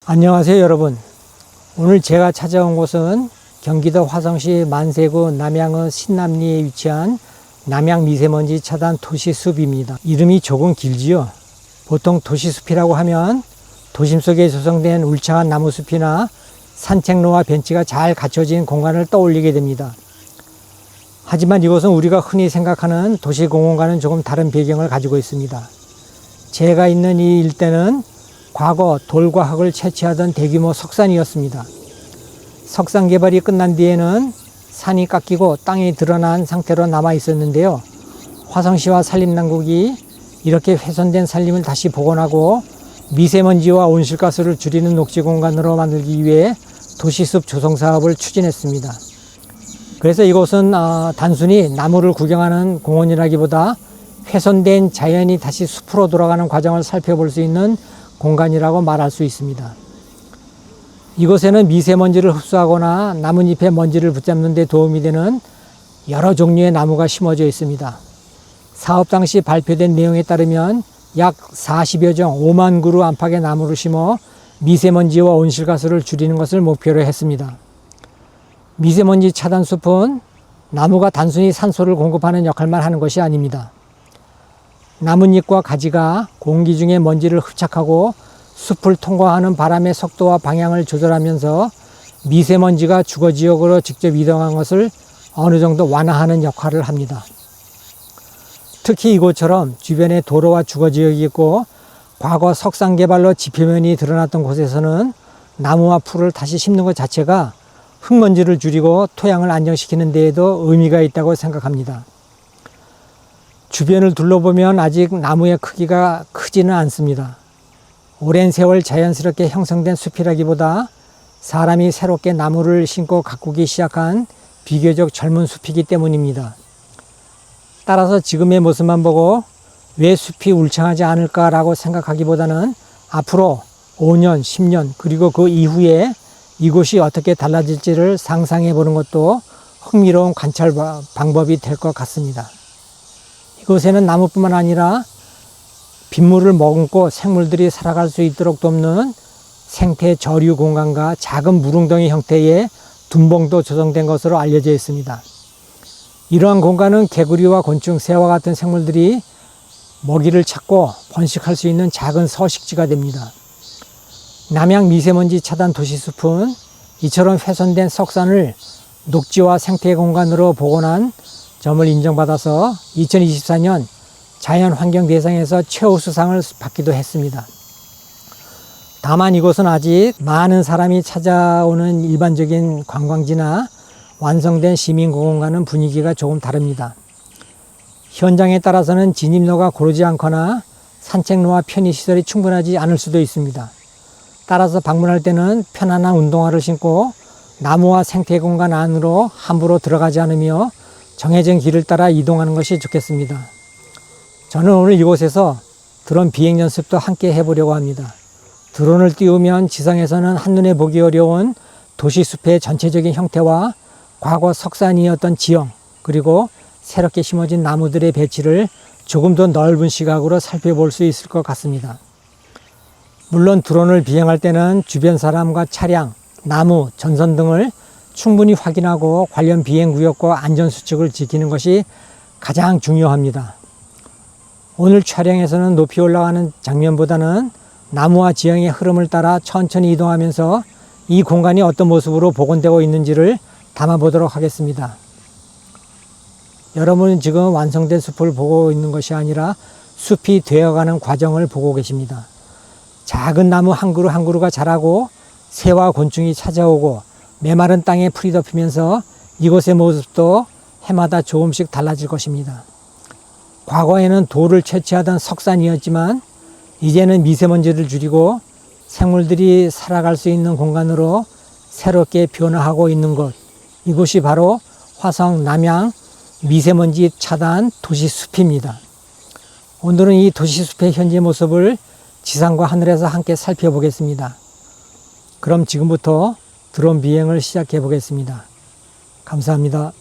안녕하세요 여러분. 오늘 제가 찾아온 곳은 경기도 화성시 만세구 남양의 신남리에 위치한 남양 미세먼지 차단 도시숲입니다. 이름이 조금 길지요. 보통 도시숲이라고 하면 도심 속에 조성된 울창한 나무숲이나 산책로와 벤치가 잘 갖춰진 공간을 떠올리게 됩니다. 하지만 이곳은 우리가 흔히 생각하는 도시공원과는 조금 다른 배경을 가지고 있습니다. 제가 있는 이 일대는 과거 돌과 흙을 채취하던 대규모 석산이었습니다. 석산 개발이 끝난 뒤에는 산이 깎이고 땅이 드러난 상태로 남아 있었는데요. 화성시와 산림당국이 이렇게 훼손된 산림을 다시 복원하고 미세먼지와 온실가스를 줄이는 녹지 공간으로 만들기 위해 도시숲 조성 사업을 추진했습니다. 그래서 이곳은 단순히 나무를 구경하는 공원이라기보다 훼손된 자연이 다시 숲으로 돌아가는 과정을 살펴볼 수 있는 공간이라고 말할 수 있습니다. 이곳에는 미세먼지를 흡수하거나 나뭇잎의 먼지를 붙잡는 데 도움이 되는 여러 종류의 나무가 심어져 있습니다. 사업 당시 발표된 내용에 따르면 약 40여 종 5만 그루 안팎의 나무를 심어 미세먼지와 온실가스를 줄이는 것을 목표로 했습니다. 미세먼지 차단 숲은 나무가 단순히 산소를 공급하는 역할만 하는 것이 아닙니다. 나뭇잎과 가지가 공기 중에 먼지를 흡착하고 숲을 통과하는 바람의 속도와 방향을 조절하면서 미세먼지가 주거지역으로 직접 이동한 것을 어느 정도 완화하는 역할을 합니다. 특히 이곳처럼 주변에 도로와 주거지역이 있고 과거 석산 개발로 지표면이 드러났던 곳에서는 나무와 풀을 다시 심는 것 자체가 흙먼지를 줄이고 토양을 안정시키는 데에도 의미가 있다고 생각합니다. 주변을 둘러보면 아직 나무의 크기가 크지는 않습니다. 오랜 세월 자연스럽게 형성된 숲이라기보다 사람이 새롭게 나무를 심고 가꾸기 시작한 비교적 젊은 숲이기 때문입니다. 따라서 지금의 모습만 보고 왜 숲이 울창하지 않을까라고 생각하기보다는 앞으로 5년, 10년 그리고 그 이후에 이곳이 어떻게 달라질지를 상상해 보는 것도 흥미로운 관찰 방법이 될 것 같습니다. 이곳에는 나무뿐만 아니라 빗물을 머금고 생물들이 살아갈 수 있도록 돕는 생태 저류 공간과 작은 물웅덩이 형태의 둔봉도 조성된 것으로 알려져 있습니다. 이러한 공간은 개구리와 곤충, 새와 같은 생물들이 먹이를 찾고 번식할 수 있는 작은 서식지가 됩니다. 남양 미세먼지 차단 도시숲은 이처럼 훼손된 석산을 녹지와 생태 공간으로 복원한 점을 인정받아서 2024년 자연환경대상에서 최우수상을 받기도 했습니다. 다만 이곳은 아직 많은 사람이 찾아오는 일반적인 관광지나 완성된 시민공원과는 분위기가 조금 다릅니다. 현장에 따라서는 진입로가 고르지 않거나 산책로와 편의시설이 충분하지 않을 수도 있습니다. 따라서 방문할 때는 편안한 운동화를 신고 나무와 생태공간 안으로 함부로 들어가지 않으며 정해진 길을 따라 이동하는 것이 좋겠습니다. 저는 오늘 이곳에서 드론 비행 연습도 함께 해보려고 합니다. 드론을 띄우면 지상에서는 한눈에 보기 어려운 도시숲의 전체적인 형태와 과거 석산이었던 지형, 그리고 새롭게 심어진 나무들의 배치를 조금 더 넓은 시각으로 살펴볼 수 있을 것 같습니다. 물론 드론을 비행할 때는 주변 사람과 차량, 나무, 전선 등을 충분히 확인하고 관련 비행구역과 안전수칙을 지키는 것이 가장 중요합니다. 오늘 촬영에서는 높이 올라가는 장면보다는 나무와 지형의 흐름을 따라 천천히 이동하면서 이 공간이 어떤 모습으로 복원되고 있는지를 담아보도록 하겠습니다. 여러분은 지금 완성된 숲을 보고 있는 것이 아니라 숲이 되어가는 과정을 보고 계십니다. 작은 나무 한 그루 한 그루가 자라고 새와 곤충이 찾아오고 메마른 땅에 풀이 덮이면서 이곳의 모습도 해마다 조금씩 달라질 것입니다. 과거에는 돌을 채취하던 석산이었지만 이제는 미세먼지를 줄이고 생물들이 살아갈 수 있는 공간으로 새롭게 변화하고 있는 곳, 이곳이 바로 화성 남양 미세먼지 차단 도시숲입니다. 오늘은 이 도시숲의 현재 모습을 지상과 하늘에서 함께 살펴보겠습니다. 그럼 지금부터 드론 비행을 시작해 보겠습니다. 감사합니다.